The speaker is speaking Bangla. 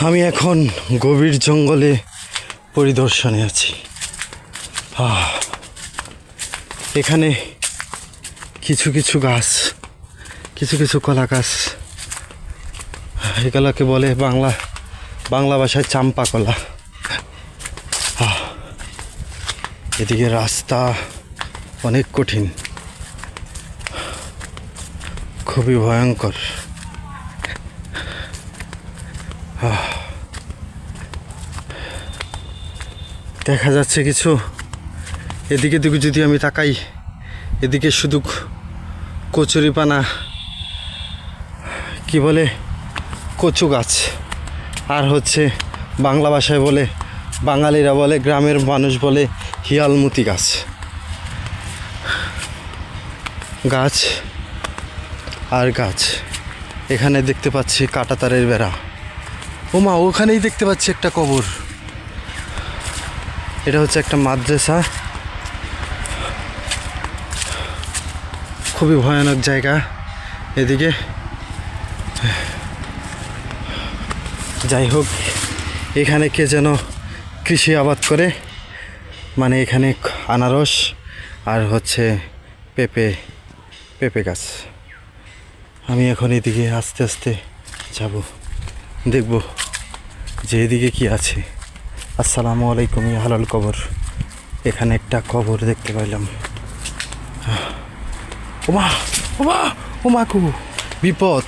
আমি এখন গভীর জঙ্গলে পরিদর্শনে আছি। এখানে কিছু কিছু গাছ, কিছু কিছু কলা গাছ, এগুলোকে বলে বাংলা ভাষায় চাম্পা কলা। এদিকে রাস্তা অনেক কঠিন, খুবই ভয়ঙ্কর। দেখা যাচ্ছে কিছু, এদিকে দিকে যদি আমি তাকাই, এদিকে শুধু কচুরিপানা, কি বলে, কচু গাছ, আর হচ্ছে বাংলা ভাষায় বলে, বাঙালিরা বলে, গ্রামের মানুষ বলে হিয়ালমতি গাছ। গাছ আর গাছ। এখানে দেখতে পাচ্ছি কাঁটাতারের বেড়া। ওমা, ওখানেই দেখতে পাচ্ছি একটা কবর। এটা হচ্ছে একটা মাদ্রাসা। খুবই ভয়ানক জায়গা এদিকে। যাই হোক, এখানে কে যেন কৃষি আবাদ করে, মানে এখানে আনারস আর হচ্ছে পেঁপে গাছ। আমি এখন এদিকে আস্তে আস্তে যাব, দেখব যে এদিকে কি আছে। আসসালামু আলাইকুম, হালাল কবর। এখানে একটা কবর দেখতে পাইলাম। ওমা ওমা ওমা, বিপদ।